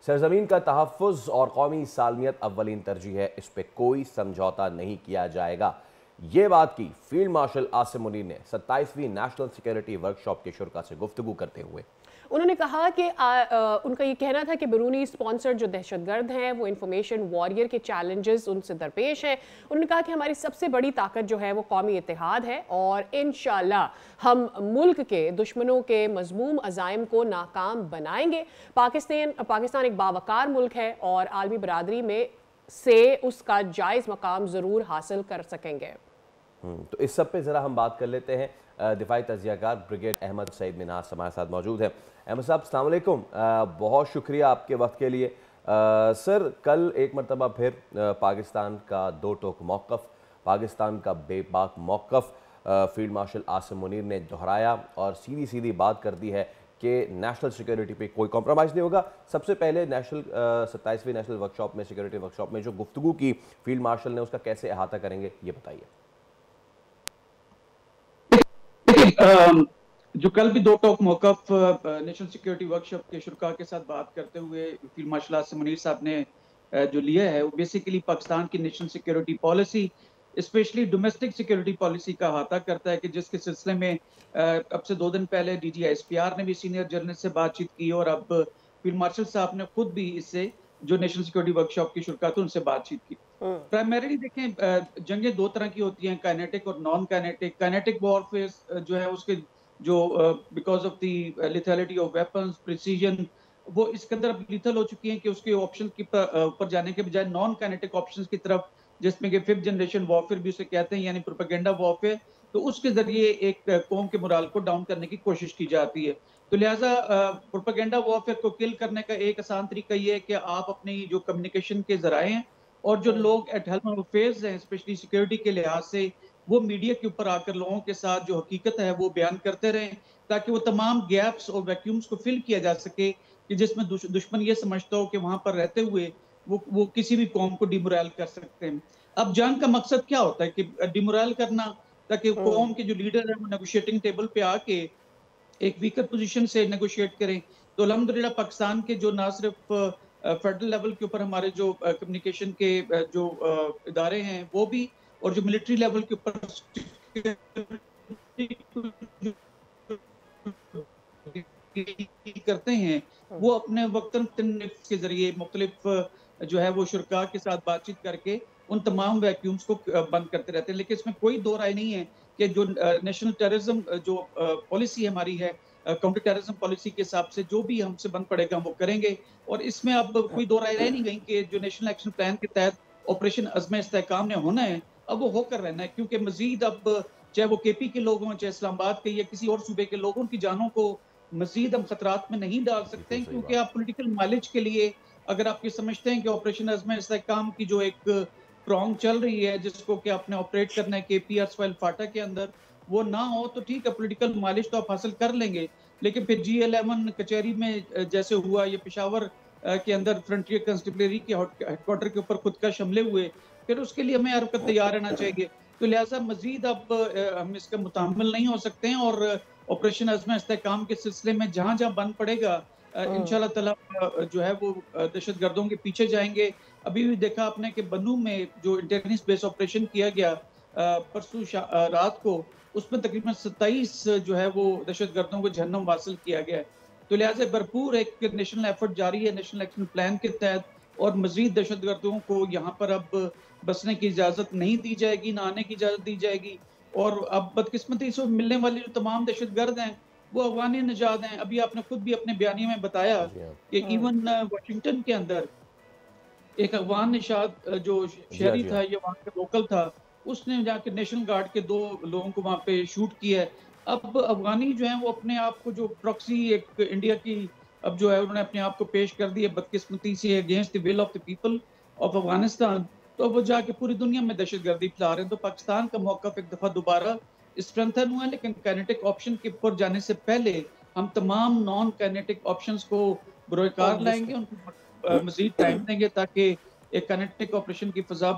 सरजमीन का तहफ़्फ़ुज़ और कौमी सालमियत अव्वलीन तरजीह है, इस पर कोई समझौता नहीं किया जाएगा। ये बात की फील्ड मार्शल आसिम मुनीर ने 27वीं नेशनल सिक्योरिटी वर्कशॉप के शुरा से गुफ्तगू करते हुए। उन्होंने कहा कि उनका ये कहना था कि बैरूनी स्पॉन्सर जो दहशतगर्द हैं वो इंफॉर्मेशन वॉरियर के चैलेंजेस उनसे दरपेश हैं। उन्होंने कहा कि हमारी सबसे बड़ी ताकत जो है वो कौमी इत्तेहाद है और इंशाल्लाह हम मुल्क के दुश्मनों के मजमूम अज़ाइम को नाकाम बनाएंगे। पाकिस्तान एक बावकार मुल्क है और आलमी बरादरी में से उसका जायज़ मकाम ज़रूर हासिल कर सकेंगे। तो इस सब पे ज़रा हम बात कर लेते हैं। दिफाई तजियाकार ब्रिगेड अहमद सईद मिन्हास हमारे साथ मौजूद हैं। अहमद साहब अस्सलाम वालेकुम, बहुत शुक्रिया आपके वक्त के लिए। सर, कल एक मरतबा फिर पाकिस्तान का दो टोक मौक़िफ़, पाकिस्तान का बेबाक मौक़िफ़ फील्ड मार्शल आसिम मुनीर ने दोहराया और सीधी सीधी बात कर दी है कि नेशनल सिक्योरिटी पे कोई कॉम्प्रोमाइज़ नहीं होगा। सबसे पहले 27वीं नेशनल वर्कशॉप में, सिक्योरिटी वर्कशॉप में जो गुफ्तगू की फील्ड मार्शल ने, उसका कैसे अहाता करेंगे, ये बताइए। जो कल भी दो टोक मौक़िफ़ नेशनल सिक्योरिटी वर्कशॉप के शुरा के साथ बात करते हुए फील्ड मार्शल आसिम मुनीर साहब ने जो लिया है, वो बेसिकली पाकिस्तान की national security policy, specially domestic security policy का अहाता करता है कि जिसके सिलसिले में अब से 2 दिन पहले DGSPR ने भी सीनियर जर्नल से बातचीत की और अब फील्ड मार्शल साहब ने खुद भी इससे जो नेशनल सिक्योरिटी वर्कशॉप की शुरा थी उनसे बातचीत की। प्राइमरीली देखें, जंगें दो तरह की होती हैं, काइनेटिक और नॉन काइनेटिक। काइनेटिक वॉरफेयर जो है उसके जो because of the lethality of weapons, precision, वो इसके अंदर लिथल हो चुकी हैं कि उसके ऑप्शन की ऊपर जाने के बजाय नॉन काइनेटिक ऑप्शंस की तरफ, जिसमें कि 5th जनरेशन वॉरफेयर भी उसे कहते हैं, यानी प्रोपेगेंडा वॉरफेयर, तो उसके जरिए एक कौम के मोराल को डाउन करने की कोशिश की जाती है। तो लिहाजा प्रोपेगेंडा वॉरफेयर को किल करने का एक आसान तरीका ये है कि आप अपनी जो कम्युनिकेशन के जराए हैं और जो लोग एट हेल्म ऑफ अफेयर्स हैं, स्पेशली सिक्योरिटी के लिहाज से, वो मीडिया के ऊपर आकर लोगों के साथ जो हकीकत है वो बयान करते रहें, ताकि वो तमाम गैप्स और वैक्यूम्स को फिल किया जा सके कि जिसमें दुश्मन ये समझता हो कि वहां पर रहते हुए वो किसी भी कौम को डिमोरल कर सकते हैं। अब जंग का मकसद क्या होता है कि डिमोरल करना, ताकि कौम के जो लीडर है वो नेगोशिएटिंग टेबल पे आके एक वीकर पोजीशन से नेगोशिएट करें। तो अल्हम्दुलिल्लाह पाकिस्तान के जो ना सिर्फ फेडरल लेवल के ऊपर हमारे जो कम्युनिकेशन के जो इदारे हैं वो भी, और जो मिलिट्री लेवल के ऊपर करते हैं, वो अपने वक्तन के जरिए मुख्तलिफ जो है वो शुरा के साथ बातचीत करके उन तमाम वैक्यूम्स को बंद करते रहते हैं। लेकिन इसमें कोई दो राय नहीं है कि जो नेशनल टेररिज्म जो पॉलिसी हमारी है, काउंटर टेररिज्म पॉलिसी के हिसाब से जो भी हमसे बन पड़ेगा वो करेंगे। और इसमें अब कोई दो राय रह नहीं गई कि जो नेशनल एक्शन प्लान के तहत ऑपरेशन अज़्म इस्तेहकाम ने होना है, अब वो होकर रहना है, क्योंकि मजीद अब चाहे वो KP के लोग हों, चाहे इस्लामाबाद के या किसी और सूबे के लोगों की जानों को मजीद हम खतरात में नहीं डाल सकते हैं, क्योंकि आप पॉलिटिकल माइलेज के लिए अगर आप ये समझते हैं कि ऑपरेशन अज़्म इस्तेहकाम की जो एक प्रॉन्ग चल रही है जिसको कि आपने ऑपरेट करना है KPR फाटा के अंदर, वो ना हो तो ठीक है, पॉलिटिकल माइलेज तो आप हासिल कर लेंगे, लेकिन फिर G11 कचहरी में जैसे हुआ, ये पेशावर के अंदर फ्रंटियर कंस्टिबलरी के हेडक्वार्टर के ऊपर खुद का हमले हुए, फिर उसके लिए हमें हर वक्त तैयार रहना चाहिए। तो लिहाजा मजीद अब हम इसका मुतामिल नहीं हो सकते हैं और ऑपरेशन अज़्म इस्तेहकाम के सिलसिले में जहाँ जहाँ बन पड़ेगा इंशाल्लाह ताला जो है वो दहशतगर्दों के पीछे जाएंगे। अभी भी देखा आपने कि बन्नू में जो इंटेलिजेंस बेस ऑपरेशन किया गया परसों रात को, उसमें तकरीबन 27 जो है वो दहशतगर्दों को जहन्नम वासिल किया गया है। तो लिहाजा भरपूर एक नेशनल एफर्ट जारी है नेशनल एक्शन प्लान के तहत, और मजीद दहशतगर्दों को यहाँ पर अब बसने की इजाजत नहीं दी जाएगी, ना आने की इजाजत दी जाएगी। और अब बदकिस्मती से मिलने वाले जो तमाम दहशतगर्द हैं वो अफगान निजात हैं। अभी आपने खुद भी अपने बयानिए में बताया कि इवन वाशिंगटन के अंदर एक अफगान निशात जो शहरी था, ये वहाँ का लोकल था, उसने जाके नेशनल गार्ड के 2 लोगों को वहाँ पे शूट किया है। अब अफगानी जो है वो अपने आप को जो प्रॉक्सी एक इंडिया की अब जो है उन्होंने अपने आप को पेश कर दिया बदकिस्मती से against the will of the people of Afghanistan. तो वो जाके पूरी दुनिया में दहशतगर्दी फैला रहे हैं। तो पाकिस्तान का मौक़िफ़ एक दफ़ा दोबारा स्ट्रेंथन हुआ है, लेकिन काइनेटिक ऑप्शन के ऊपर जाने से पहले हम तमाम नॉन काइनेटिक ऑप्शंस को बरोकार लाएंगे, उनको मजीद टाइम देंगे ताकि एक काइनेटिक ऑपरेशन की फ़ज़ा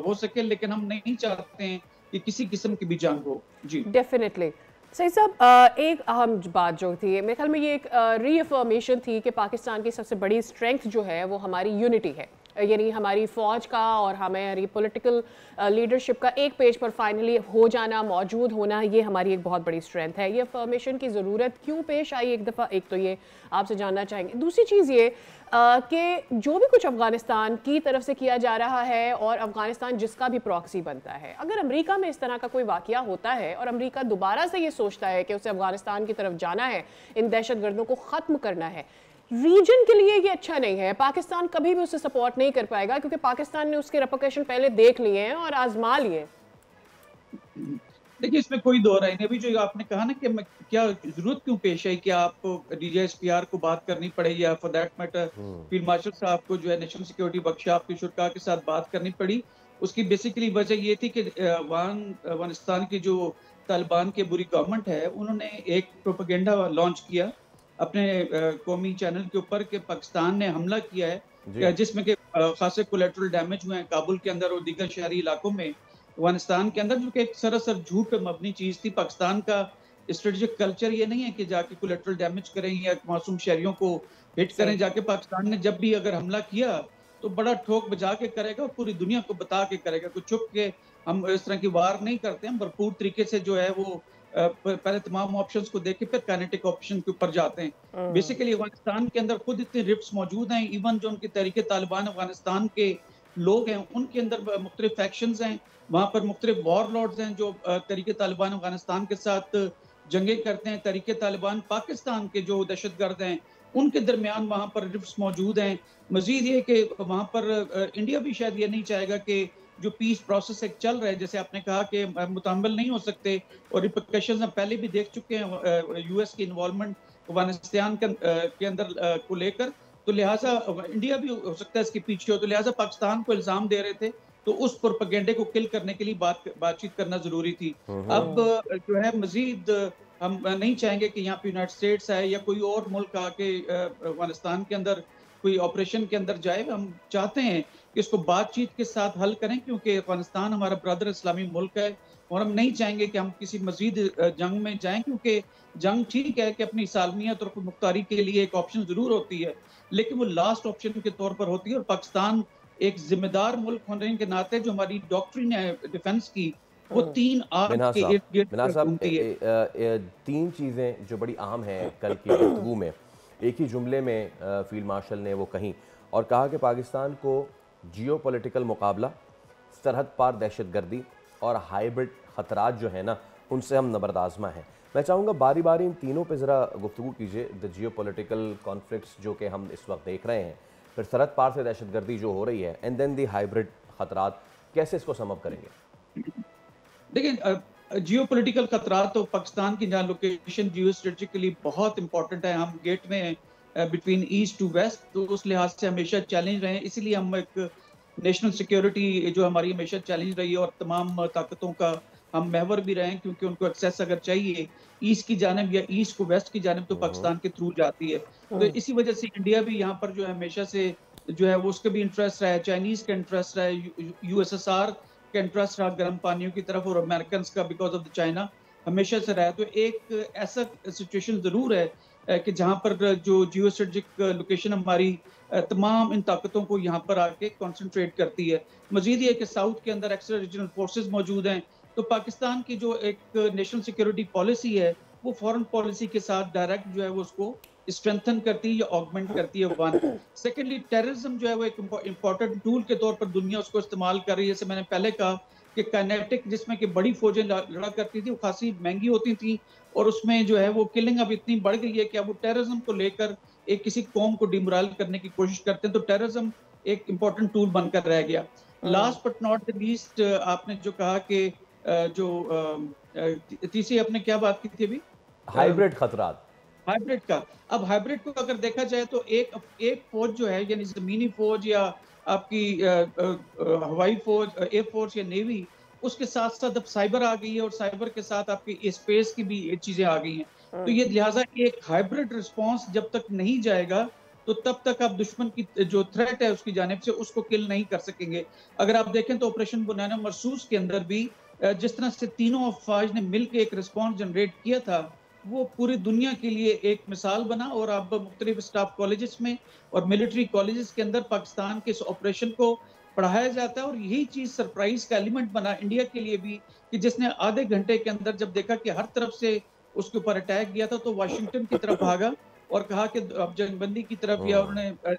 हो सके, लेकिन हम नहीं चाहते हैं कि किसी किस्म की भी जंग हो। जी डेफिनेटली सही साहब, एक अहम बात जो थी मेरे ख्याल में ये एक रीअफर्मेशन थी कि पाकिस्तान की सबसे बड़ी स्ट्रेंथ जो है वो हमारी यूनिटी है, यानी हमारी फ़ौज का और हमारी पॉलिटिकल लीडरशिप का एक पेज पर फाइनली हो जाना, मौजूद होना, ये हमारी एक बहुत बड़ी स्ट्रेंथ है। ये अफर्मेशन की ज़रूरत क्यों पेश आई एक दफ़ा, एक तो ये आपसे जानना चाहेंगे। दूसरी चीज़ ये कि जो भी कुछ अफ़गानिस्तान की तरफ से किया जा रहा है और अफ़गानिस्तान जिसका भी प्रॉक्सी बनता है, अगर अमेरिका में इस तरह का कोई वाक़या होता है और अमेरिका दोबारा से ये सोचता है कि उसे अफ़गानिस्तान की तरफ जाना है, इन दहशतगर्दों को ख़त्म करना है, रीजन के लिए ये अच्छा नहीं है। पाकिस्तान कभी भी उसे सपोर्ट नहीं कर पाएगा क्योंकि पाकिस्तान ने उसके रेपरकशन पहले देख लिए हैं और आजमा लिए। देखिए, इसमें कोई दो राय नहीं। अभी जो आपने कहा ना कि क्या जरूरत क्यों पेश आई कि आपको डीजीएसपीआर को बात करनी पड़े या for that matter field marshal साहब को जो है नेशनल सिक्योरिटी वर्कशॉप के शुरा के साथ बात करनी पड़ी, उसकी बेसिकली वजह ये थी कि अफगानिस्तान की जो तालिबान की बुरी गवर्नमेंट है, उन्होंने एक प्रोपेगेंडा लॉन्च किया अपने कौमी चैनल के ऊपर कि पाकिस्तान ने हमला किया है, जिसमें कि खासे कोलेटरल डैमेज हुए हैं काबुल के अंदर और दीगर शहरी इलाकों में अफगानिस्तान के अंदर, जो कि एक सरासर झूठ पे मबनी चीज थी। पाकिस्तान का स्ट्रेटेजिक कल्चर ये नहीं है कि जाके कोलेटरल डैमेज करें या मासूम शहरियों को हिट करें। जाके पाकिस्तान ने जब भी अगर हमला किया तो बड़ा ठोक बजा के करेगा और पूरी दुनिया को बता के करेगा। कुछ छुप के हम इस तरह की वार नहीं करते, हम भरपूर तरीके से जो है वो पहले तमाम ऑप्शंस को देख के फिर काइनेटिक ऑप्शन के ऊपर जाते हैं। बेसिकली अफगानिस्तान के अंदर खुद इतने रिफ्ट्स मौजूद हैं, इवन जो उनकी तहरीके तालिबान अफगानिस्तान के लोग हैं उनके अंदर मुख्तलिफ फैक्शंस हैं, वहां पर मुख्तलिफ वॉर लॉर्ड्स हैं जो तहरीके तालिबान अफगानिस्तान के साथ जंगें करते हैं। तहरीके तालिबान पाकिस्तान के जो दहशतगर्द हैं उनके दरमियान वहां पर रिफ्ट्स मौजूद हैं। मजीद ये कि वहां पर इंडिया भी शायद ये नहीं चाहेगा कि जो पीस प्रोसेस एक चल रहा है, जैसे आपने कहा कि मुतम्मल नहीं हो सकते और रिपरकशंस हम पहले भी देख चुके हैं यूएस की इन्वॉल्वमेंट अफगानिस्तान के अंदर को लेकर, तो लिहाजा इंडिया भी हो सकता है इसके पीछे हो, तो लिहाजा पाकिस्तान को इल्जाम दे रहे थे, तो उस प्रोपेगेंडे को किल करने के लिए बातचीत करना जरूरी थी। अब जो है मजीद हम नहीं चाहेंगे कि यहाँ पे यूनाइटेड स्टेट्स है या कोई और मुल्क आके अफगानिस्तान के अंदर कोई ऑपरेशन के अंदर जाए। हम चाहते हैं कि इसको बातचीत के साथ हल करें, क्योंकि अफगानिस्तान हमारा ब्रदर इस्लामी मुल्क है और हम नहीं चाहेंगे कि हम किसी मजीद जंग में जाएं, क्योंकि जंग ठीक है कि अपनी सालमियत और मुख्तारी के लिए एक ऑप्शन जरूर होती है, लेकिन वो लास्ट ऑप्शन के तौर पर होती है। और पाकिस्तान एक जिम्मेदार मुल्क होने के नाते जो हमारी डॉक्ट्रिन है डिफेंस की, वो तीन आग के इर्द गिर्द घूमती है। तीन चीज़ें जो बड़ी अहम हैं कल की गुफ्तगू में, एक ही जुमले में फील्ड मार्शल ने वो कहीं और कहा कि पाकिस्तान को जियोपॉलिटिकल मुकाबला, सरहद पार दहशतगर्दी और हाइब्रिड ख़तरात जो है ना, उनसे हम नबरदाज़मा हैं। मैं चाहूँगा बारी बारी इन तीनों पे ज़रा गुफ्तगू कीजिए। द जियोपॉलिटिकल कॉन्फ्लिक्ट्स जो कि हम इस वक्त देख रहे हैं, फिर सरहद पार से दहशतगर्दी जो हो रही है, एंड देन दी हाइब्रिड ख़तरात, कैसे इसको सम अप करेंगे? देखिए, जियोपॉलिटिकल खतरात तो पाकिस्तान की जहाँ लोकेशन जियो स्ट्रेटेजिकली बहुत इंपॉर्टेंट है, हम गेट में बिटवीन ईस्ट टू वेस्ट, तो उस लिहाज से हमेशा चैलेंज रहे। इसीलिए हम एक नेशनल सिक्योरिटी जो हमारी हमेशा चैलेंज रही है और तमाम ताकतों का हम महवर भी रहे, क्योंकि उनको एक्सेस अगर चाहिए ईस्ट की जानब या ईस्ट को वेस्ट की जानब तो पाकिस्तान के थ्रू जाती है। तो इसी वजह से इंडिया भी यहाँ पर जो है हमेशा से जो है वो उसका भी इंटरेस्ट रहा है, चाइनीज का इंटरेस्ट रहा है, यूएसएसआर का इंटरेस्ट रहा गर्म पानियों की तरफ, और अमेरिकन का बिकॉज ऑफ द चाइना हमेशा से रहा। तो एक ऐसा सिचुएशन जरूर है कि जहाँ पर जो जियो स्ट्रेटेजिक लोकेशन हमारी तमाम इन ताकतों को यहाँ पर आके कॉन्सेंट्रेट करती है। मजीद ये कि साउथ के अंदर एक्स्ट्रा रीजनल फोर्सेज मौजूद हैं, तो पाकिस्तान की जो एक नेशनल सिक्योरिटी पॉलिसी है वो फॉरेन पॉलिसी के साथ डायरेक्ट जो है वो उसको स्ट्रेंथन करती है या ऑगमेंट करती है। वन सेकेंडली, टेररिज्म जो है वो एक इम्पोर्टेंट टूल के तौर पर दुनिया उसको इस्तेमाल कर रही है। जैसे मैंने पहले कहा कि काइनेटिक, जिसमें कि बड़ी फौजें लड़ा करती थी, वो खासी महंगी होती थी और उसमें जो है वो किलिंग अब इतनी बढ़ गई है कि अब वो टेररिज्म को लेकर एक किसी कौम को डिमोरल करने की कोशिश करते हैं, तो टेररिज्म एक इम्पोर्टेंट टूल बनकर रह गया। Last but not the least, आपने जो कहा कि जो तीसरी आपने क्या बात की थी अभी, हाइब्रिड खतरात, हाइब्रिड का। अब हाइब्रिड को अगर देखा जाए तो एक फौज जो है, यानी जमीनी फौज या आपकी हवाई फौज, एयर फोर्स या नेवी, उसके साथ साथ अब साइबर आ गई है और साइबर के साथ आपकी स्पेस की भी चीजें आ गई हैं। तो ये लिहाजा एक हाइब्रिड रिस्पॉन्स जब तक नहीं जाएगा तो तब तक आप दुश्मन की जो थ्रेट है उसकी जानिब से उसको किल नहीं कर सकेंगे। अगर आप देखें तो ऑपरेशन बनाना मरसूस के अंदर भी जिस तरह से तीनों अफवाज ने मिलकर एक रिस्पॉन्स जनरेट किया था, वो पूरी दुनिया के लिए एक मिसाल बना। और अब मुख्तलिफ स्टाफ कॉलेजेस में और मिलिट्री कॉलेजेस के अंदर पाकिस्तान के इस ऑपरेशन को पढ़ाया जाता है। और यही चीज़ सरप्राइज का एलिमेंट बना इंडिया के लिए भी, कि जिसने आधे घंटे के अंदर जब देखा कि हर तरफ से उसके ऊपर अटैक किया था, तो वाशिंगटन की तरफ भागा और कहा कि अब जंगबंदी की तरफ या उन्होंने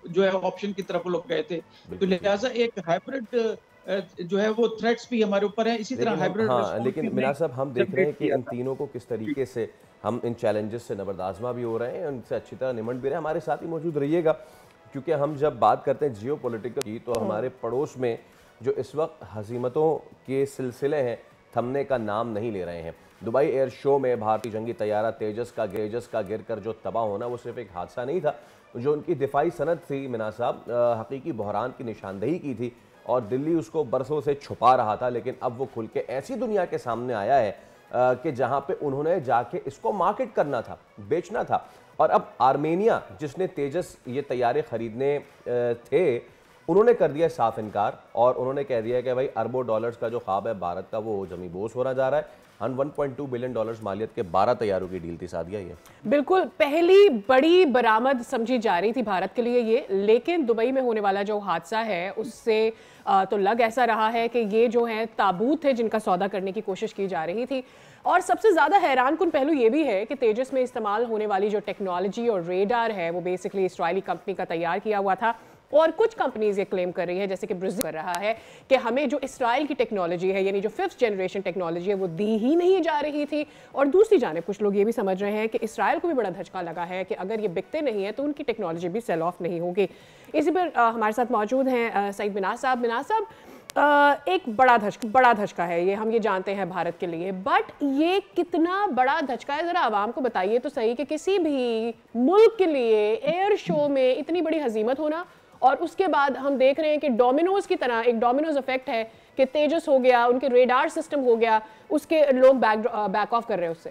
जो है ऑप्शन की तरफ लोग गए थे। तो लिहाजा एक हाइब्रिड जो है वो थ्रेट्स भी हमारे ऊपर है। इसी तरह हाइब्रिड हाँ, लेकिन मिनाज साहब हम देख रहे हैं कि इन तीनों को किस तरीके से हम इन चैलेंजेस से नबरदाज़मा भी हो रहे हैं, उनसे अच्छी तरह निमट भी रहे हैं। हमारे साथ ही मौजूद रहिएगा, क्योंकि हम जब बात करते हैं जियो पॉलिटिकल की, तो हमारे पड़ोस में जो इस वक्त हज़ीमतों के सिलसिले हैं थमने का नाम नहीं ले रहे हैं। दुबई एयर शो में भारतीय जंगी तैयारा तेजस का गिर कर जो तबाह होना, वो सिर्फ एक हादसा नहीं था। जो उनकी दिफाई सनद थी मिनाज साहब, हकीकी बहरान की निशानदेही की थी और दिल्ली उसको बरसों से छुपा रहा था। लेकिन अब वो खुल के ऐसी दुनिया के सामने आया है कि जहां पे उन्होंने जाके इसको मार्केट करना था, बेचना था। और अब आर्मेनिया, जिसने तेजस ये तैयारे खरीदने थे, उन्होंने कर दिया साफ इनकार और उन्होंने कह दिया कि भाई अरबों डॉलर्स का जो ख्वाब है भारत का, वो जमी बोस होना जा रहा है। 1.2 बिलियन डॉलर्स मालियत के 12 तैयारों की डील थी सादिया ये। बिल्कुल पहली बड़ी बरामद समझी जा रही थी भारत के लिए ये, लेकिन दुबई में होने वाला जो हादसा है उससे तो लग ऐसा रहा है कि ये जो है ताबूत थे जिनका सौदा करने की कोशिश की जा रही थी। और सबसे ज़्यादा हैरान कुन पहलू ये भी है कि तेजस में इस्तेमाल होने वाली जो टेक्नोलॉजी और रेडार है वो बेसिकली इस्राइली कंपनी का तैयार किया हुआ था। और कुछ कंपनीज ये क्लेम कर रही है, जैसे कि ब्राज़ील कर रहा है, कि हमें जो इस्राइल की टेक्नोलॉजी है, यानी जो 5th जनरेशन टेक्नोलॉजी है, वो दी ही नहीं जा रही थी। और दूसरी जानिब कुछ लोग ये भी समझ रहे हैं कि इस्राइल को भी बड़ा धचका लगा है कि अगर ये बिकते नहीं है तो उनकी टेक्नोलॉजी भी सेल ऑफ नहीं होगी। इसी पर हमारे साथ मौजूद हैं सईद मिनाज साहब। मिनाज साहब, एक बड़ा धचका है ये, हम ये जानते हैं भारत के लिए, बट ये कितना बड़ा धचका है ज़रा आवाम को बताइए तो सही कि किसी भी मुल्क के लिए एयर शो में इतनी बड़ी हजीमत होना, और उसके बाद हम देख रहे हैं कि डोमिनोज की तरह एक डोमिनोज इफेक्ट है कि तेजस हो गया, उनके रेडार सिस्टम हो गया, उसके लोग बैक ऑफ कर रहे हैं उससे।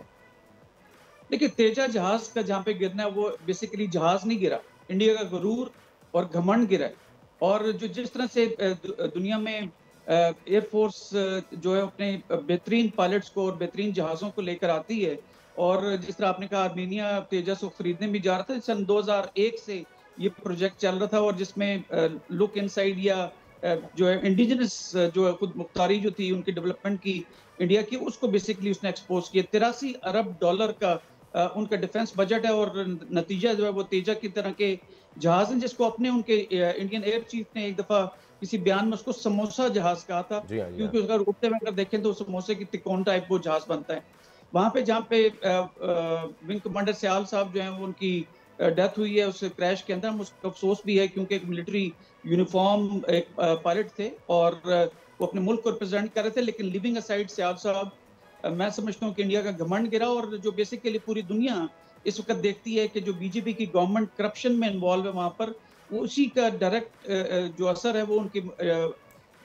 देखिए, तेजा जहाज का जहाँ पे गिरना है वो बेसिकली जहाज नहीं गिरा, इंडिया का गुरूर और घमंड गिरा है। और जो जिस तरह से दुनिया में एयरफोर्स जो है अपने बेहतरीन पायलट्स को और बेहतरीन जहाज़ों को लेकर आती है, और जिस तरह आपने कहा आर्मेनिया तेजस को खरीदने भी जा रहा था, सन 2001 से ये प्रोजेक्ट चल रहा था, और जिसमें लुक इनसाइड या जो है इंडिजिनस जो खुद मुख्तारी जो थी उनकी डेवलपमेंट की इंडिया की, उसको बेसिकली उसने एक्सपोज किया। 83 अरब डॉलर का उनका डिफेंस बजट है, और नतीजा जो है वो तेजा की तरह के जहाज हैं, जिसको अपने उनके इंडियन एयर चीफ ने एक दफा किसी बयान में उसको समोसा जहाज कहा था, क्योंकि उसका उठते हुए अगर देखें तो समोसे की तिकोन टाइप वो जहाज बनता है। वहां पे जहाँ पे विंग कमांडर सयाल साहब जो है वो उनकी डेथ हुई है उस क्रैश के अंदर, उसका अफसोस भी है क्योंकि एक मिलिट्री यूनिफॉर्म एक पायलट थे और वो अपने मुल्क को रिप्रेजेंट कर रहे थे। लेकिन लिविंग असाइड सयाल साहब, मैं समझता हूँ कि इंडिया का घमंड गिरा, और जो बेसिकली पूरी दुनिया इस वक्त देखती है कि जो बीजेपी की गवर्नमेंट करप्शन में इन्वॉल्व है वहाँ पर, वो उसी का डायरेक्ट जो असर है वो उनकी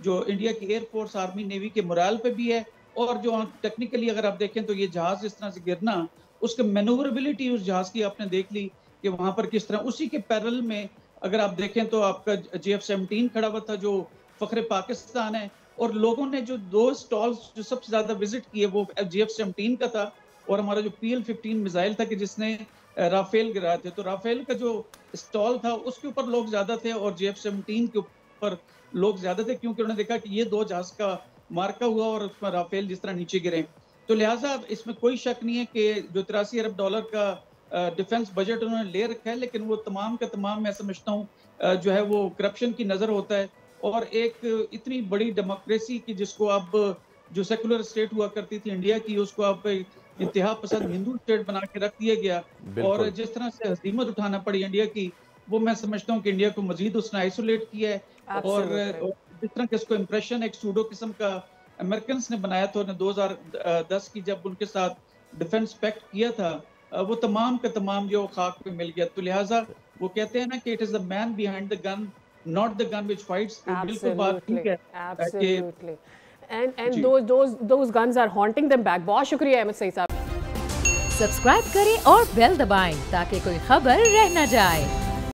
जो इंडिया की एयरफोर्स, आर्मी, नेवी के मोराल पे भी है। और जो टेक्निकली अगर आप देखें तो ये जहाज इस तरह से गिरना, उसके मैनूवरेबिलिटी उस जहाज की आपने देख ली कि वहाँ पर किस तरह, उसी के पैरेलल में अगर आप देखें तो आपका JF-17 खड़ा हुआ था जो फख्रे पाकिस्तान है, और लोगों ने जो 2 स्टॉल्स जो सबसे ज्यादा विजिट किए वो JF-17 का था, और हमारा जो PL-15 मिसाइल था कि जिसने राफेल गिराए थे। तो राफेल का जो स्टॉल था उसके ऊपर लोग ज्यादा थे और JF-17 के ऊपर लोग ज्यादा थे, क्योंकि उन्होंने देखा कि ये 2 जहाज का मार्का हुआ और उसमें राफेल जिस तरह नीचे गिरे। तो लिहाजा इसमें कोई शक नहीं है कि जो 83 अरब डॉलर का डिफेंस बजट उन्होंने ले रखा है, लेकिन वो तमाम का तमाम मैं समझता हूँ जो है वो करप्शन की नजर होता है। और एक इतनी बड़ी डेमोक्रेसी की जिसको अब जो सेकुलर स्टेट हुआ करती थी इंडिया की, उसको अब इंतहा पसंद हिंदू स्टेट बना के रख दिया गया, और जिस तरह से हजीमत उठाना पड़ी इंडिया की, वो मैं समझता हूँ कि इंडिया को मजीद उसने आइसोलेट किया है। और जिस तरह के इसको इम्प्रेशन एक सूडो किस्म का अमेरिकन ने बनाया था 2010 की जब उनके साथ डिफेंस पैक्ट किया था, वो तमाम का तमाम जो खाक पे मिल गया। तो लिहाजा वो कहते हैं ना कि it is the man behind the gun, not the gun which fights. बिल्कुल बात ठीक है। Absolutely. And those guns are haunting them back. बहुत शुक्रिया अहमद सईद साहब। सब्सक्राइब करें और बेल दबाएं ताकि कोई खबर रह न जाए।